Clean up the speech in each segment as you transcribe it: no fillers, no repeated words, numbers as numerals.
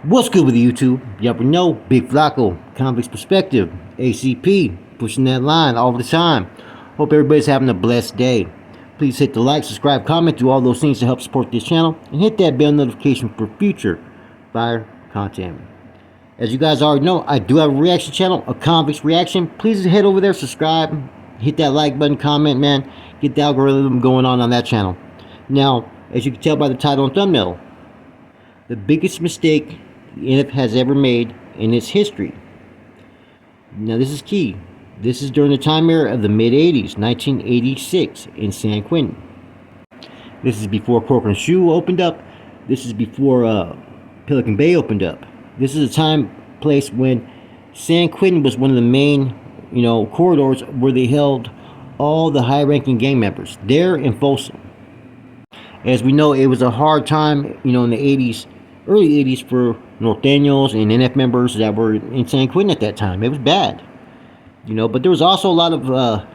What's good with YouTube? You already know, Big Flacco, Convicts Perspective, ACP, pushing that line all the time. Hope everybody's having a blessed day. Please hit the like, subscribe, comment, do all those things to help support this channel, and hit that bell notification for future fire content. As you guys already know, I do have a reaction channel, a Convicts Reaction. Please head over there, subscribe, hit that like button, comment, man. Get the algorithm going on that channel. Now, as you can tell by the title and thumbnail, the biggest mistake the NF has ever made in its history. Now this is key. This is during the time era of the mid-80s, 1986 in San Quentin. This is before Corcoran Shoe opened up. This is before Pelican Bay opened up. This is a time, place when San Quentin was one of the main, corridors where they held all the high-ranking gang members there in Folsom. As we know, it was a hard time, in the 80s, early 80s for Norteños and NF members that were in San Quentin at that time. It was bad, but there was also a lot of,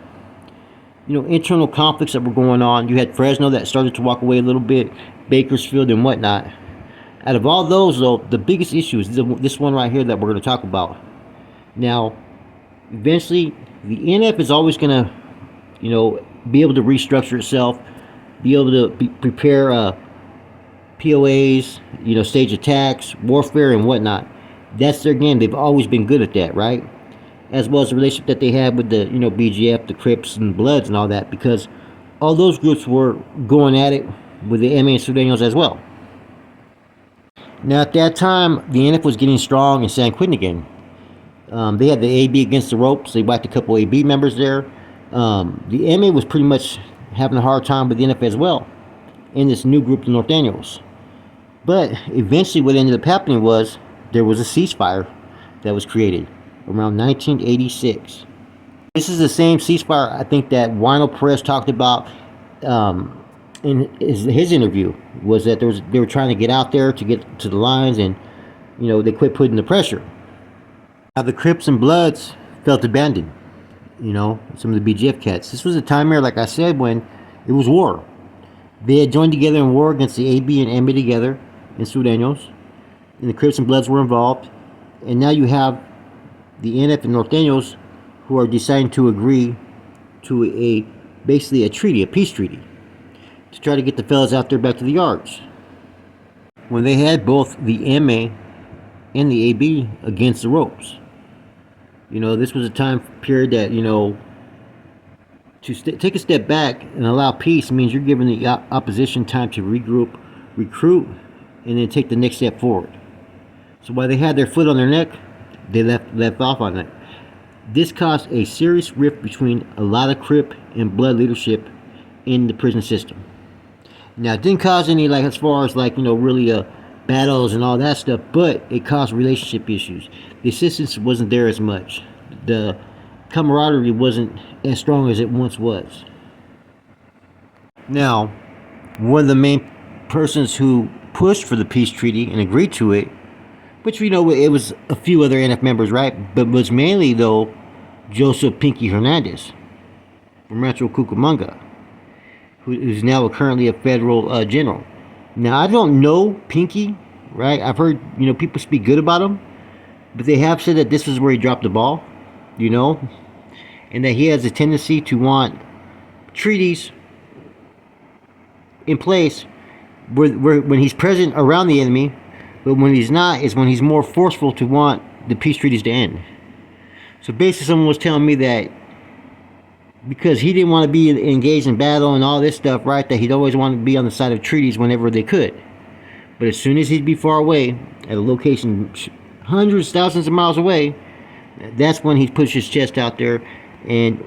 internal conflicts that were going on. You had Fresno that started to walk away a little bit, Bakersfield and whatnot. Out of all those, though, the biggest issue is this one right here that we're going to talk about. Now, eventually, the NF is always going to, be able to restructure itself, be able to prepare POAs, stage attacks, warfare, and whatnot. That's their game. They've always been good at that, right? As well as the relationship that they had with the, BGF, the Crips, and Bloods, and all that, because all those groups were going at it with the MA and Sureños as well. Now, at that time, the NF was getting strong in San Quentin again. They had the AB against the ropes. They whacked a couple AB members there. The MA was pretty much having a hard time with the NF as well in this new group, the Norteños. But eventually what ended up happening was there was a ceasefire that was created around 1986. This is the same ceasefire I think that Wino Perez talked about in his interview, was that they were trying to get out there to get to the lines, and they quit putting the pressure. Now the Crips and Bloods felt abandoned, some of the BGF cats. This was a time here, like I said, when it was war. They had joined together in war against the AB and MA together in Sureños, and the Crips and Bloods were involved. And now you have the NF and Norteños who are deciding to agree to basically a treaty, a peace treaty, to try to get the fellas out there back to the yards. When they had both the MA and the AB against the ropes. This was a time period that, to take a step back and allow peace means you're giving the opposition time to regroup, recruit, and then take the next step forward. So while they had their foot on their neck, they left off on it. This caused a serious rift between a lot of Crip and Blood leadership in the prison system. Now, it didn't cause any, as far as, really battles and all that stuff, but it caused relationship issues. The assistance wasn't there as much. The camaraderie wasn't as strong as it once was. Now, one of the main persons who pushed for the peace treaty and agreed to it, which it was a few other NF members, right? But was mainly, though, Joseph Pinky Hernandez from Rancho Cucamonga, who is now currently a federal general. Now, I don't know Pinky, right? I've heard, people speak good about him, but they have said that this is where he dropped the ball, and that he has a tendency to want treaties in place where when he's present around the enemy, but when he's not is when he's more forceful to want the peace treaties to end. So basically someone was telling me that because he didn't want to be engaged in battle and all this stuff, right, that he'd always want to be on the side of treaties whenever they could. But as soon as he'd be far away, at a location hundreds, thousands of miles away, that's when he'd push his chest out there and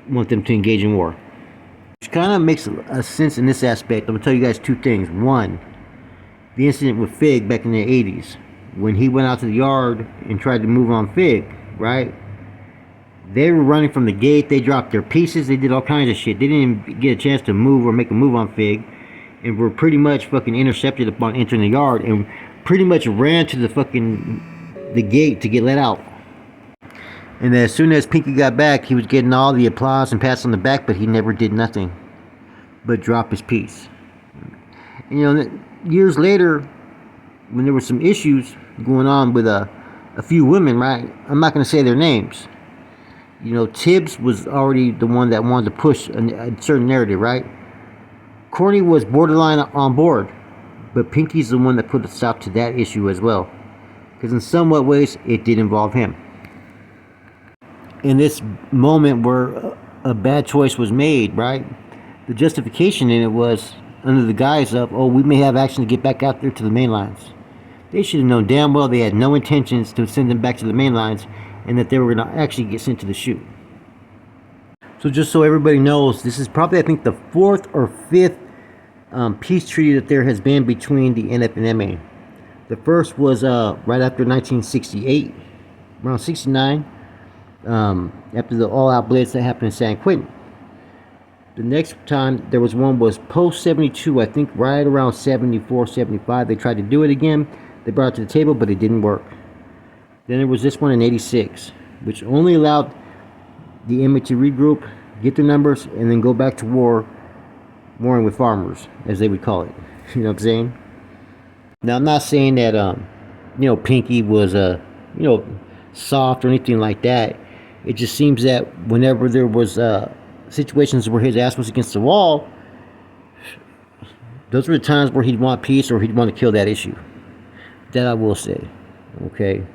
want them to engage in war. Which kind of makes a sense in this aspect. I'm going to tell you guys two things. One, the incident with Fig back in the 80s, when he went out to the yard and tried to move on Fig, right? They were running from the gate. They dropped their pieces. They did all kinds of shit. They didn't even get a chance to move or make a move on Fig, and were pretty much fucking intercepted upon entering the yard, and pretty much ran to the gate to get let out. And as soon as Pinky got back, he was getting all the applause and pats on the back, but he never did nothing but drop his piece. Years later, when there were some issues going on with a few women, right? I'm not going to say their names. Tibbs was already the one that wanted to push a certain narrative, right? Corny was borderline on board, but Pinky's the one that put a stop to that issue as well, because in somewhat ways it did involve him. In this moment where a bad choice was made, right? The justification in it was under the guise of, oh, we may have action to get back out there to the main lines. They should have known damn well they had no intentions to send them back to the main lines, and that they were going to actually get sent to the chute. So just so everybody knows, this is probably, I think, the fourth or fifth peace treaty that there has been between the NF and MA. The first was right after 1968, around 69, after the all-out blitz that happened in San Quentin. The next time there was one was post 72, I think right around 74, 75. They tried to do it again. They brought it to the table, but it didn't work. Then there was this one in 86, which only allowed the MA to regroup, get their numbers, and then go back to warring with farmers, as they would call it. You know what I'm saying? Now, I'm not saying that, Pinky was, soft or anything like that. It just seems that whenever there was situations where his ass was against the wall, those were the times where he'd want peace or he'd want to kill that issue. That I will say. Okay?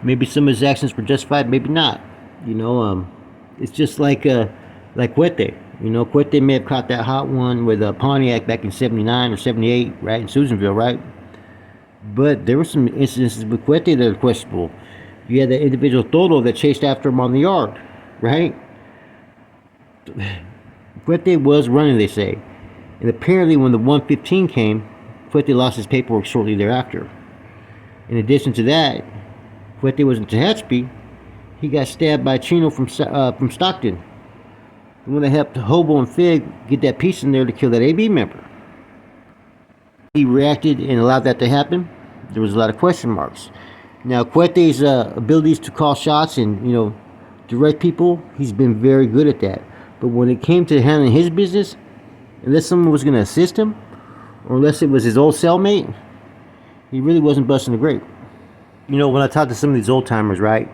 Maybe some of his actions were justified, maybe not. It's just like Quete. Quete may have caught that hot one with Pontiac back in 79 or 78, right, in Susanville, right? But there were some incidences with Quete that are questionable. You had that individual Toro that chased after him on the yard, right? Quete was running, they say. And apparently when the 115 came, Quete lost his paperwork shortly thereafter. In addition to that, Quete was in Tehachapi. He got stabbed by Chino from Stockton. The one that helped Hobo and Fig get that piece in there to kill that AB member. He reacted and allowed that to happen. There was a lot of question marks. Now, Quete's abilities to call shots and, direct people, he's been very good at that. But when it came to handling his business, unless someone was going to assist him, or unless it was his old cellmate, he really wasn't busting the grape. When I talk to some of these old timers, right,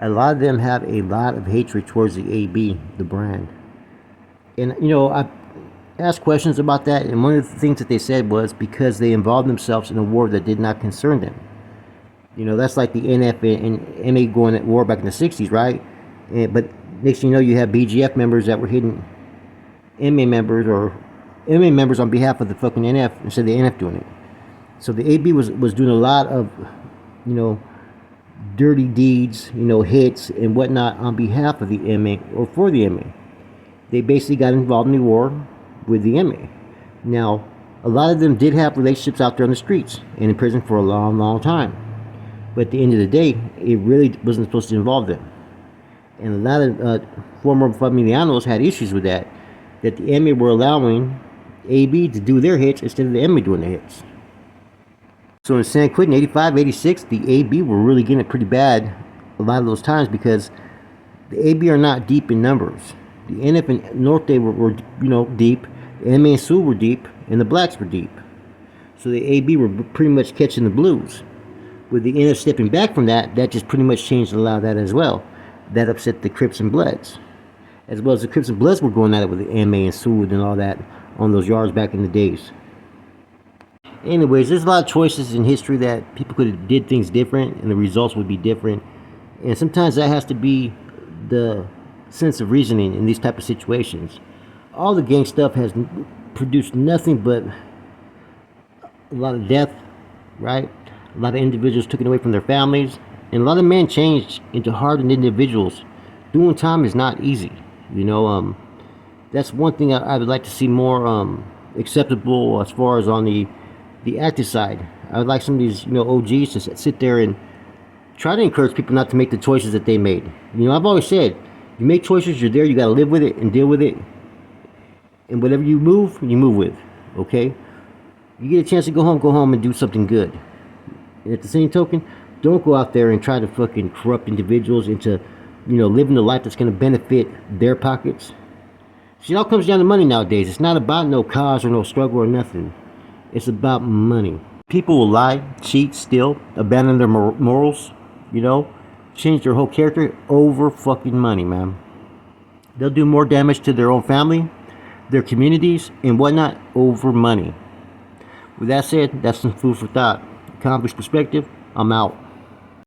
a lot of them have a lot of hatred towards the AB, the brand. And, I asked questions about that, and one of the things that they said was because they involved themselves in a war that did not concern them. That's like the NF and MA going at war back in the 60s, right? But next thing you know, you have BGF members that were hitting MA members or MA members on behalf of the fucking NF instead of the NF doing it. So the AB was doing a lot of, dirty deeds, hits and whatnot on behalf of the MA or for the MA. They basically got involved in the war with the MA. Now, a lot of them did have relationships out there on the streets and in prison for a long, long time. But at the end of the day, it really wasn't supposed to involve them. And a lot of former Familianos had issues with that the MA were allowing AB to do their hits instead of the MA doing their hits. So in San Quentin, 85, 86, the AB were really getting it pretty bad a lot of those times because the AB are not deep in numbers. The NF and Norte were deep, the MA and Sul were deep, and the blacks were deep. So the AB were pretty much catching the blues. With the NF stepping back from that, that just pretty much changed a lot of that as well. That upset the Crips and Bloods. As well as the Crips and Bloods were going at it with the MA and Sul and all that on those yards back in the days. Anyways, there's a lot of choices in history that people could have did things different and the results would be different. And sometimes that has to be the sense of reasoning in these type of situations. All the gang stuff has produced nothing but a lot of death, right? A lot of individuals taken away from their families, and a lot of men changed into hardened individuals. Doing time is not easy, That's one thing I would like to see more acceptable as far as on the active side. I would like some of these, OGs to sit there and try to encourage people not to make the choices that they made. I've always said, you make choices, you're there, you got to live with it and deal with it. And whatever you move with, okay? You get a chance to go home and do something good. And at the same token, don't go out there and try to fucking corrupt individuals into, living a life that's going to benefit their pockets. See, it all comes down to money nowadays. It's not about no cause or no struggle or nothing. It's about money. People will lie, cheat, steal, abandon their morals, you know, change their whole character over fucking money, man. They'll do more damage to their own family, their communities, and whatnot over money. With that said, that's some food for thought. Accomplished perspective, I'm out.